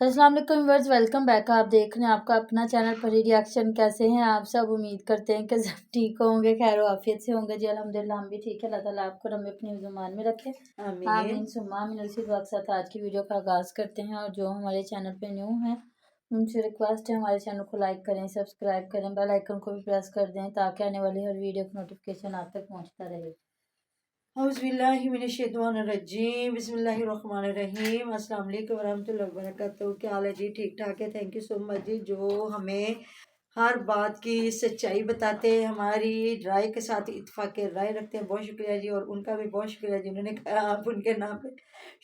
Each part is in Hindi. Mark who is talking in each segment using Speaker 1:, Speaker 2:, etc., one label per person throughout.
Speaker 1: अस्सलाम वालेकुम व्यूअर्स, वेलकम बैक। आप देख रहे हैं आपका अपना चैनल परी रिएक्शन। कैसे हैं आप सब? उम्मीद करते हैं कि सब ठीक होंगे, खैर आफियत से होंगे जी। अल्हम्दुलिल्लाह हम भी ठीक है। अल्लाह ताला आपको हमें अपनी ज़ुबान में रखे,
Speaker 2: आमीन।
Speaker 1: आमीन सुम्मा आमीन। उसी दुआ के साथ आज की वीडियो का आगाज़ करते हैं। और जो हमारे चैनल पे न्यू हैं उनसे रिक्वेस्ट है हमारे चैनल को लाइक करें, सब्सक्राइब करें, बेल आइकन को भी प्रेस कर दें ताकि आने वाली हर वीडियो का नोटिफिकेशन आप तक पहुँचता रहे।
Speaker 2: औज़ुबिल्लाहिमिनश्शैतानिर्रजीम बिस्मिल्लाहिर्रहमानिर्रहीम अस्सलाम वालेकुम वरहमतुल्लाहि वबरकातुहू। क्या हाल है जी? ठीक ठाक है। थैंक यू सो मच जी, जो हमें हर बात की सच्चाई बताते हैं, हमारी राय के साथ इत्तेफाक राय रखते हैं। बहुत शुक्रिया जी। और उनका भी बहुत शुक्रिया जिन्होंने कहा आप उनके नाम पे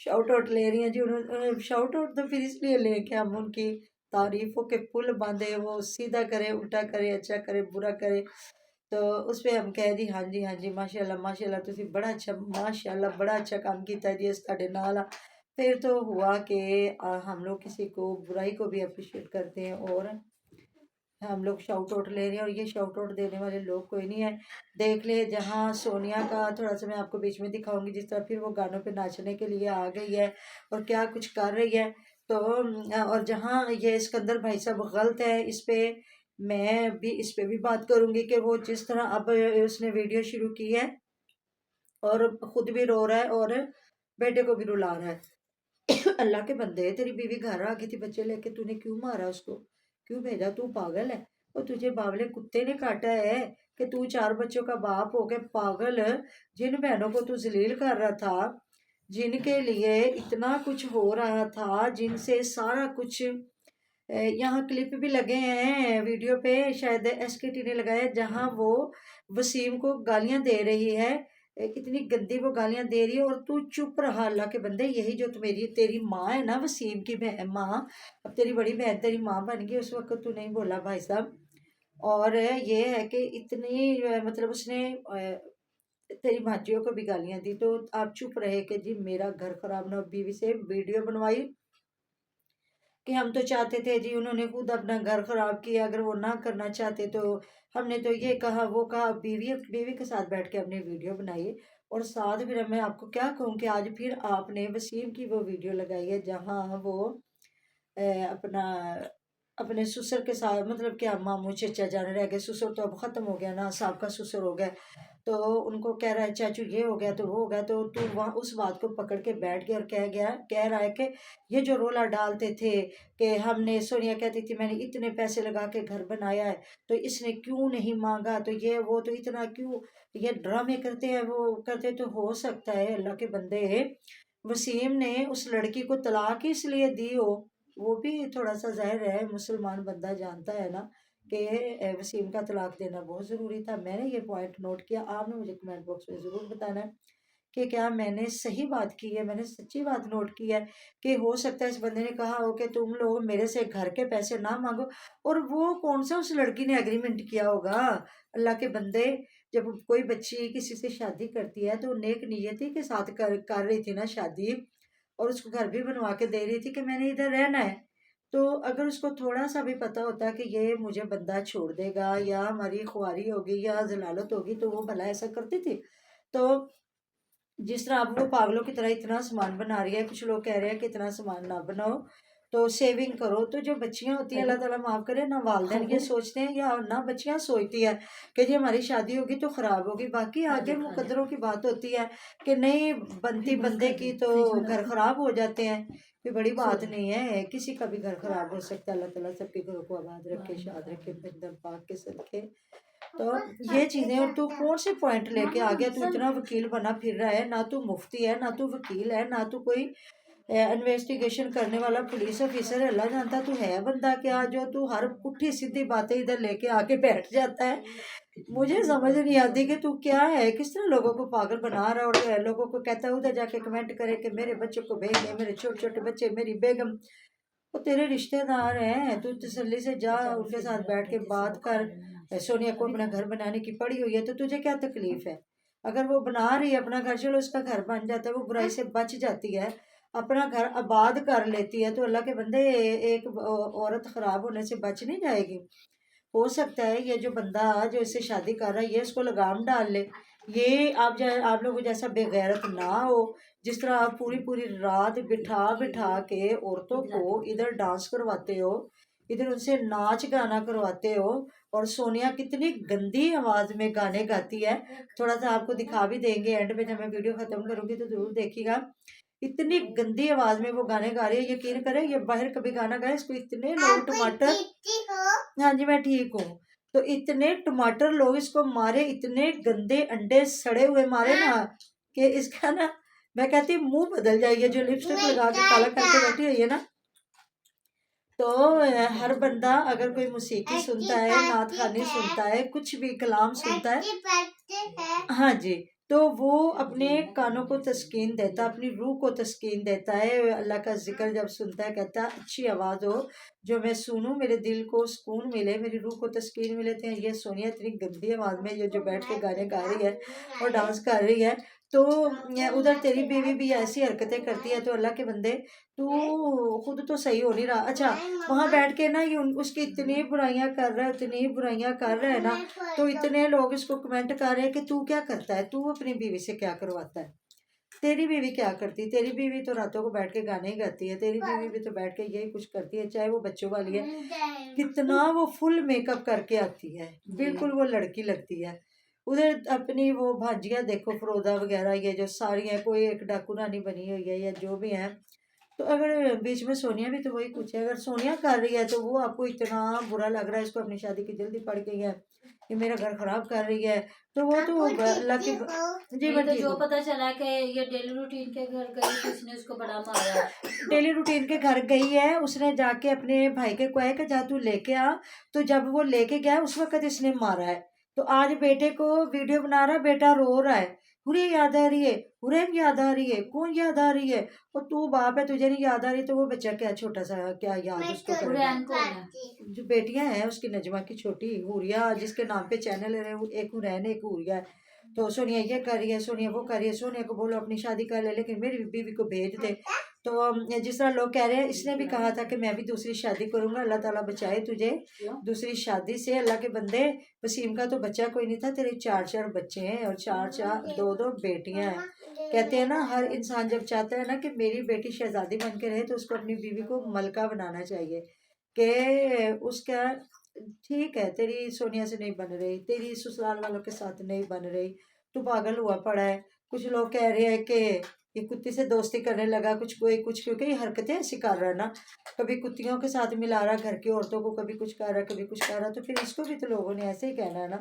Speaker 2: शाउट आउट ले रही हैं जी। उन्होंने शाउट आउट तो फिर इसलिए लें कि हम उनकी तारीफ़ों के पुल बांधे, वो सीधा करे, उल्टा करे, अच्छा करे, बुरा करे। तो उस पे हम कह जी हाँ जी, हाँ जी, माशाल्लाह माशाल्लाह तुसी बड़ा अच्छा, माशाल्लाह बड़ा अच्छा काम किया जी। अस तुहाडे नाल आ। फिर तो हुआ कि हम लोग किसी को बुराई को भी अप्रिशिएट करते हैं और हम लोग शाउट आउट ले रहे हैं। और ये शाउट आउट देने वाले लोग कोई नहीं है। देख ले, जहाँ सोनिया का थोड़ा सा मैं आपको बीच में दिखाऊंगी, जिस तरह फिर वो गानों पे नाचने के लिए आ गई है और क्या कुछ कर रही है। तो और जहाँ ये सिकंदर भाई साहब गलत है, इस पे मैं भी इस पे भी बात करूंगी कि वो जिस तरह अब उसने वीडियो शुरू की है और खुद भी रो रहा है और बेटे को भी रुला रहा है। अल्लाह के बंदे, तेरी बीवी घर आ गई थी बच्चे लेके, तूने क्यों मारा उसको? क्यों भेजा? तू पागल है? और तुझे बावले कुत्ते ने काटा है कि तू चार बच्चों का बाप हो गया पागल। जिन बहनों को तू जलील कर रहा था, जिनके लिए इतना कुछ हो रहा था, जिनसे सारा कुछ यहाँ क्लिप भी लगे हैं वीडियो पे, शायद एसकेटी ने लगाया, जहाँ वो वसीम को गालियां दे रही है। इतनी गंदी वो गालियां दे रही है और तू चुप रहा। अल्लाह के बंदे, यही जो तुम्हारी तेरी माँ है ना, वसीम की बहन माँ, अब तेरी बड़ी बहन तेरी माँ बन गई, उस वक्त तू नहीं बोला भाई साहब। और ये है कि इतनी मतलब उसने तेरी भाजियों को भी गालियां दी, तो आप चुप रहे कि जी मेरा घर खराब ना हो। बीवी से वीडियो बनवाई कि हम तो चाहते थे जी, उन्होंने खुद अपना घर खराब किया, अगर वो ना करना चाहते तो हमने तो ये कहा वो कहा। बीवी बीवी के साथ बैठ के हमने वीडियो बनाई। और साथ फिर मैं आपको क्या कहूँ कि आज फिर आपने वसीम की वो वीडियो लगाई है, जहाँ वो अपना अपने ससुर के साथ, मतलब क्या मामू चचा जाने रह गए, ससुर तो अब खत्म हो गया ना, सबका ससुर हो गया। तो उनको कह रहा है चाचू ये हो गया तो वो हो गया, तो तू वहाँ उस बात को पकड़ के बैठ गया और कह रहा है कि ये जो रोला डालते थे कि हमने, सोनिया कहती थी मैंने इतने पैसे लगा के घर बनाया है तो इसने क्यों नहीं मांगा, तो ये वो तो इतना क्यों, ये ड्रामे करते हैं वो करते। तो हो सकता है अल्लाह के बंदे, वसीम ने उस लड़की को तलाक ही इसलिए दी हो। वो भी थोड़ा सा जाहिर है मुसलमान बंदा जानता है ना कि वसीम का तलाक देना बहुत ज़रूरी था। मैंने ये पॉइंट नोट किया, आपने मुझे कमेंट बॉक्स में ज़रूर बताना है कि क्या मैंने सही बात की है, मैंने सच्ची बात नोट की है। कि हो सकता है इस बंदे ने कहा हो कि तुम लोग मेरे से घर के पैसे ना मांगो, और वो कौन सा उस लड़की ने एग्रीमेंट किया होगा? अल्लाह के बंदे, जब कोई बच्ची किसी से शादी करती है तो नेक नियति के साथ कर रही थी ना शादी, और उसको घर भी बनवा के दे रही थी कि मैंने इधर रहना है। तो अगर उसको थोड़ा सा भी पता होता कि ये मुझे बंदा छोड़ देगा या हमारी खुआरी होगी या जलालत होगी, तो वो भला ऐसा करती थी? तो जिस तरह अब वो पागलों की तरह इतना सामान बना रही है, कुछ लोग कह रहे हैं कि इतना सामान ना बनाओ, तो सेविंग करो। तो जो बच्चियां होती हैं, अल्लाह ताला माफ़ करे ना, वालदेन ये सोचते हैं या ना बच्चियां सोचती है कि जी हमारी शादी होगी तो ख़राब होगी। बाकी आगे मुकद्दरों की बात होती है कि नहीं बनती बंदे की तो घर ख़राब हो जाते हैं। कोई बड़ी बात नहीं है, किसी का भी घर ख़राब हो सकता है। अल्लाह ताला सबके घरों को आबाद रखे, शाद रखे, एकदम पाक के सदके। तो ये चीजें, और तू कौन से पॉइंट लेके आ गया? तू इतना वकील बना फिर रहा है, ना तू मुफ्ती है, ना तू वकील है, ना तू कोई इन्वेस्टिगेशन करने वाला पुलिस ऑफिसर है। अल्लाह जानता तू है बंदा क्या, जो तू हर पुट्ठी सीधी बातें इधर लेके आके बैठ जाता है। मुझे समझ नहीं आती कि तू क्या है, किस तरह लोगों को पागल बना रहा है और लोगों को कहता है उधर जाके कमेंट करे कि मेरे बच्चों को भेज दे, मेरे छोटे छोटे बच्चे, मेरी बेगम। वो तेरे रिश्तेदार हैं, तू तसल्ली से जा उनके साथ बैठ के बात कर। सोनिया को अपना घर बनाने की पड़ी हुई है तो तुझे क्या तकलीफ है? अगर वो बना रही है अपना घर, चलो उसका घर बन जाता है, वो बुराई से बच जाती है, अपना घर आबाद कर लेती है, तो अल्लाह के बंदे एक औरत खराब होने से बच नहीं जाएगी। हो सकता है ये जो बंदा जो इससे शादी कर रहा है ये इसको लगाम डाल ले ये आप लोगों जैसा बेगैरत ना हो, जिस तरह आप पूरी पूरी रात बिठा बिठा के औरतों को इधर डांस करवाते हो, इधर उनसे नाच गाना करवाते हो। और सोनिया कितनी गंदी आवाज में गाने गाती है, थोड़ा सा आपको दिखा भी देंगे एंड में, जब मैं वीडियो खत्म करूंगी तो जरूर देखिएगा। इतनी गंदी आवाज में वो गाने गा रही है, यकीन करें ये बाहर कभी गाना गाए इसको इतने लोग टमाटर। हाँ जी मैं ठीक हूँ। तो इतने टमाटर लोग इसको मारे, इतने गंदे अंडे सड़े हुए मारे ना कि इसका ना, मैं कहती हूँ मुंह बदल जाइए, जो लिपस्टिक लगा के काला करके बैठी हुई है ना। तो हर बंदा अगर कोई मौसीकी सुनता है, नात खानी सुनता है, कुछ भी कलाम सुनता है, हाँ जी, तो वो अपने कानों को तस्कीन देता है, अपनी रूह को तस्कीन देता है। अल्लाह का जिक्र जब सुनता है कहता है अच्छी आवाज़ हो जो मैं सुनूं, मेरे दिल को सुकून मिले, मेरी रूह को तस्कीन मिले। थे ये सोनिया इतनी गंदी आवाज़ में जो बैठ के गाने गा रही है और डांस कर रही है। तो उधर तेरी बीवी भी ऐसी हरकतें करती है, तो अल्लाह के बंदे तू खुद तो सही हो नहीं रहा। अच्छा वहाँ बैठ के ना ये उसकी इतनी बुराइयां कर रहा है, इतनी बुराइयां कर रहा है ना, तो इतने लोग इसको कमेंट कर रहे हैं कि तू क्या करता है, तू अपनी बीवी से क्या करवाता है, तेरी बीवी क्या करती है, तेरी बीवी तो रातों को बैठ के गाने ही गाती है, तेरी बीवी भी तो बैठ के यही कुछ करती है, चाहे वो बच्चों वाली है, कितना वो फुल मेकअप करके आती है, बिल्कुल वो लड़की लगती है। उधर अपनी वो भांजियां देखो फरोदा वगैरह, ये जो सारी है, कोई एक डाकू रानी बनी हुई है या जो भी है। तो अगर बीच में सोनिया भी तो वही कुछ है, अगर सोनिया कर रही है तो वो आपको इतना बुरा लग रहा है, इसको अपनी शादी की जल्दी पड़ गई है, ये मेरा घर खराब कर रही है, तो वो तो अल्लाह की जी
Speaker 1: ये
Speaker 2: मैं
Speaker 1: तो
Speaker 2: ठीक
Speaker 1: जो
Speaker 2: हूँ।
Speaker 1: पता चला कि ये डेली रूटीन के घर गई तो इसने उसको बड़ा मारा।
Speaker 2: डेली रूटीन के घर गई है, उसने जाके अपने भाई के को है कि जा तू लेके आ, तो जब वो लेके गया उस वक्त इसने मारा है। तो आज बेटे को वीडियो बना रहा, बेटा रो रहा है, हुरे याद आ रही है, हुरैन याद आ रही है, कौन याद आ रही है, और तू बाप है तुझे नहीं याद आ रही, तो वो बच्चा क्या छोटा सा क्या याद उसको करेगा।
Speaker 1: हुरैन कौन है?
Speaker 2: जो बेटियां हैं उसकी, नजमा की छोटी हुरिया जिसके नाम पे चैनल है, एक हुरैन एक हुरिया है। तो सोनिया ये कर रही है, सोनिया वो कर रही है, सोनिया को बोलो अपनी शादी कर ले, लेकिन मेरी बीवी को भेज दे। तो जिस तरह लोग कह रहे हैं, इसने भी कहा था कि मैं भी दूसरी शादी करूंगा, अल्लाह ताला बचाए तुझे दूसरी शादी से। अल्लाह के बंदे, वसीम का तो बच्चा कोई नहीं था, तेरे 4 बच्चे हैं और 2 बेटियां हैं। कहते हैं ना हर इंसान जब चाहता है ना कि मेरी बेटी शहजादी बन के रहे, तो उसको अपनी बीवी को मलका बनाना चाहिए कि उसका ठीक है, तेरी सोनिया से नहीं बन रही, तेरी ससुराल वालों के साथ नहीं बन रही, तू पागल हुआ पड़ा है। कुछ लोग कह रहे हैं कि ये कुत्ती से दोस्ती करने लगा, कुछ कोई कुछ, क्योंकि ये हरकतें ऐसी कर रहा है ना, कभी कुत्तियों के साथ मिला रहा घर की औरतों को, कभी कुछ कर रहा कभी कुछ कर रहा, तो फिर इसको भी तो लोगों ने ऐसे ही कहना है ना।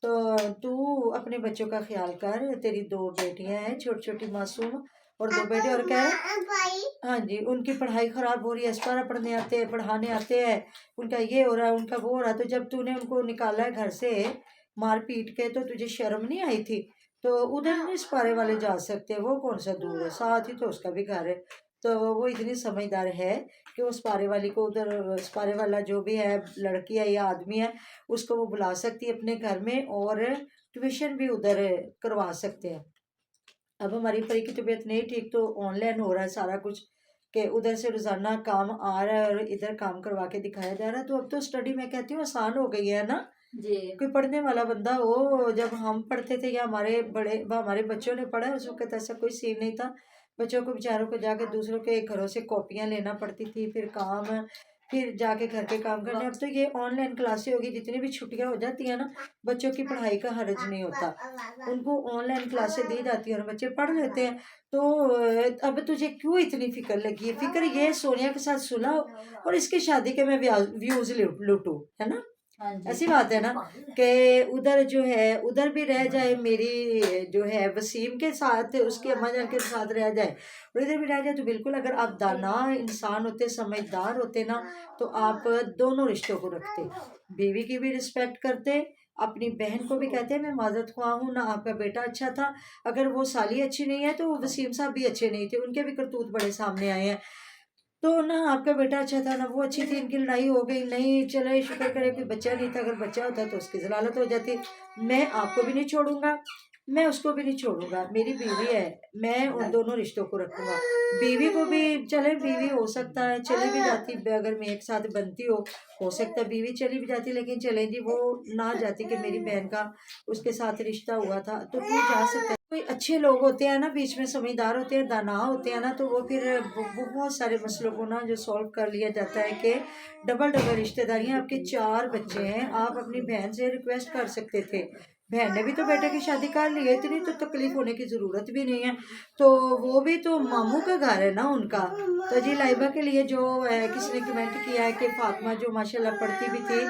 Speaker 2: तो तू अपने बच्चों का ख्याल कर, तेरी 2 बेटियां हैं छोटी छोटी मासूम, और 2 बेटे, और कह रहे हाँ जी उनकी पढ़ाई खराब हो रही है, अस्पारा पढ़ने आते हैं, पढ़ाने आते हैं, उनका ये हो रहा है, उनका वो हो रहा है। तो जब तूने उनको निकाला है घर से मार पीट के, तो तुझे शर्म नहीं आई थी? तो उधर नहीं अस्पारे वाले जा सकते, वो कौन सा दूर है, साथ ही तो उसका भी घर है। तो वो इतनी समझदार है कि वो अस्पारे वाली को, उधर अस्पारे वाला जो भी है लड़की है या आदमी है, उसको वो बुला सकती है अपने घर में, और ट्यूशन भी उधर करवा सकते हैं। अब हमारी परी की तबीयत नहीं ठीक, तो ऑनलाइन हो रहा है सारा कुछ, कि उधर से रोजाना काम आ रहा है और इधर काम करवा के दिखाया जा रहा है। तो अब तो स्टडी मैं कहती हूँ आसान हो गई है ना,
Speaker 1: जी
Speaker 2: कोई पढ़ने वाला बंदा हो। जब हम पढ़ते थे या हमारे बच्चों ने पढ़ा, उस वक्त ऐसा कोई सीन नहीं था, बच्चों को बेचारों को जाके दूसरों के घरों से कॉपियां लेना पड़ती थी, फिर काम, फिर जाके घर के काम करने। अब तो ये ऑनलाइन क्लासें होगी, जितनी भी छुट्टियां हो जाती है ना, बच्चों की पढ़ाई का हर्ज नहीं होता, उनको ऑनलाइन क्लासें दी जाती है और बच्चे पढ़ लेते हैं। तो अब तुझे क्यों इतनी फिक्र लगी है? फिक्र ये सोनिया के साथ सुलह और इसकी शादी के मैं व्यूज लूटूं, है ना?
Speaker 1: हाँ जी
Speaker 2: ऐसी बात है ना कि उधर जो है उधर भी रह जाए, मेरी जो है वसीम के साथ, उसके अम्मा जान के साथ रह जाए, और इधर भी रह जाए, तो बिल्कुल अगर आप दाना इंसान होते, समझदार होते ना, तो आप दोनों रिश्तों को रखते, बीवी की भी रिस्पेक्ट करते, अपनी बहन को भी कहते मैं माजरत ख्वाह हूँ ना, आपका बेटा अच्छा था, अगर वो साली अच्छी नहीं है तो वसीम साहब भी अच्छे नहीं थे, उनके भी करतूत बड़े सामने आए हैं। तो ना आपका बेटा अच्छा था ना वो अच्छी थी, इनकी लड़ाई हो गई, नहीं चले शुक्र करे कोई बच्चा नहीं था, अगर बच्चा होता तो उसकी जलालत हो जाती। मैं आपको भी नहीं छोड़ूंगा, मैं उसको भी नहीं छोड़ूंगा। मेरी बीवी है, मैं उन दोनों रिश्तों को रखूंगा। बीवी को भी, चले बीवी हो सकता है चली भी जाती, अगर मैं एक साथ बनती हो सकता है बीवी चली भी जाती, लेकिन चले जी वो ना जाती कि मेरी बहन का उसके साथ रिश्ता हुआ था तो तू जा सकता है। कोई अच्छे लोग होते हैं ना, बीच में समझदार होते हैं, दाना होते हैं ना, तो वो फिर बहुत सारे मसलों को ना जो सॉल्व कर लिया जाता है कि डबल डबल रिश्तेदारियां। आपके 4 बच्चे हैं, आप अपनी बहन से रिक्वेस्ट कर सकते थे, बहन ने भी तो बेटे की शादी कर ली है, इतनी तो तकलीफ होने की ज़रूरत भी नहीं है। तो वो भी तो मामू का घर है ना उनका। तो जी लाइबा के लिए जो किसी ने कमेंट किया है कि फातिमा जो माशाल्लाह पढ़ती भी थी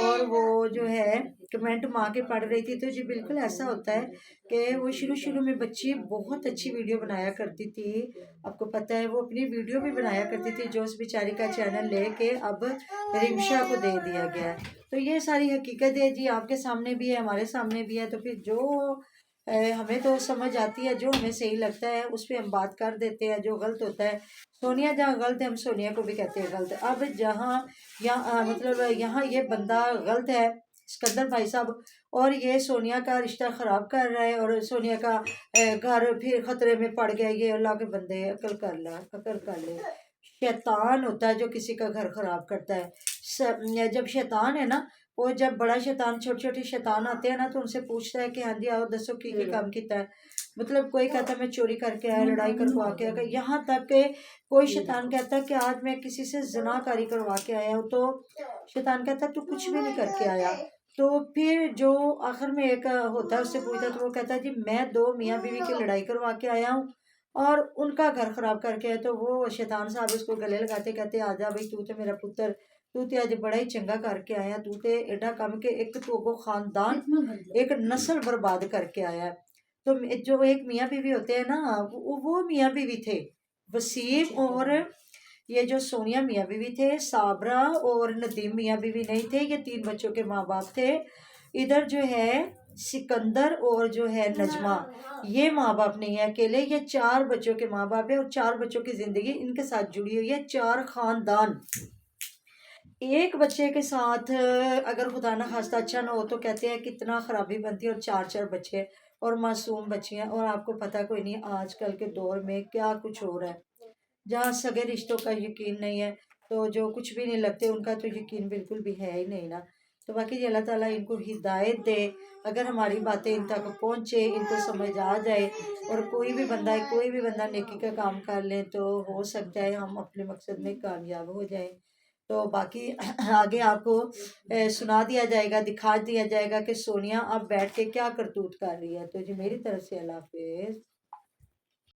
Speaker 2: और वो जो है कमेंट माँ के पढ़ रही थी, तो जी बिल्कुल ऐसा होता है कि वो शुरू शुरू में बच्ची बहुत अच्छी वीडियो बनाया करती थी। आपको पता है वो अपनी वीडियो भी बनाया करती थी, जो उस बेचारी का चैनल लेके अब रिमशा को दे दिया गया है। तो ये सारी हकीकत है जी, आपके सामने भी है, हमारे सामने भी है। तो फिर जो हमें तो समझ आती है, जो हमें सही लगता है उस पर हम बात कर देते हैं। जो गलत होता है, सोनिया जहाँ गलत है हम सोनिया को भी कहते हैं गलत। अब जहाँ यहाँ मतलब यहाँ ये बंदा गलत है सिकंदर भाई साहब, और ये सोनिया का रिश्ता ख़राब कर रहा है और सोनिया का घर फिर ख़तरे में पड़ गया। ये अल्लाह के बंदे अकल कर ला, अकल कर ले। शैतान होता है जो किसी का घर ख़राब करता है। जब शैतान है ना, वो जब बड़ा शैतान, छोटे छोटे शैतान आते हैं ना, तो उनसे पूछता है कि हाँ जी आओ दसो की काम किया है। मतलब कोई कहता है मैं चोरी करके आया, लड़ाई करवा के आया, यहाँ तक कि कोई शैतान कहता है कि आज मैं किसी से जनाकारी करवा के आया हूँ, तो शैतान कहता है तू कुछ भी नहीं करके आया। तो फिर जो आखिर में एक होता है उससे पूछता है, तो वो कहता है जी मैं 2 मियाँ बीवी की लड़ाई करवा के आया हूँ और उनका घर खराब करके आया। तो वो शैतान साहब उसको गले लगाते कहते आजा भाई, तू तो मेरा पुत्र, तू तो आज बड़ा ही चंगा करके आया, तू तो एडा काम के एक तो वो खानदान एक नस्ल बर्बाद करके आया है। तो जो एक मियाँ बीवी होते हैं ना, वो मियाँ बीवी थे वसीम, और ये जो सोनिया मियाँ बीवी थे, साबरा और नदीम मियाँ बीवी नहीं थे। ये 3 बच्चों के माँ बाप थे। इधर जो है सिकंदर और जो है नजमा, ये माँ बाप नहीं है अकेले, ये 4 बच्चों के माँ बाप है और 4 बच्चों की जिंदगी इनके साथ जुड़ी हुई है। 4 खानदान एक बच्चे के साथ अगर खुदा ना खास्ता अच्छा ना हो तो कहते हैं कितना खराबी बनती है। और 4 बच्चे और मासूम बच्चियां, और आपको पता कोई नहीं आजकल के दौर में क्या कुछ हो रहा है, जहाँ सगे रिश्तों का यकीन नहीं है, तो जो कुछ भी नहीं लगते उनका तो यकीन बिल्कुल भी है ही नहीं ना। तो बाकी जी अल्लाह ताला इनको हिदायत दे, अगर हमारी बातें इन तक पहुँचे, इनको समझ आ जाए, और कोई भी बंदा नेकी का काम कर ले तो हो सकता है हम अपने मकसद में कामयाब हो जाए। तो बाकी आगे आपको सुना दिया जाएगा, दिखा दिया जाएगा कि सोनिया अब बैठ के क्या करतूत कर रही है। तो जी मेरी तरफ से अल्लाह हाफिज़।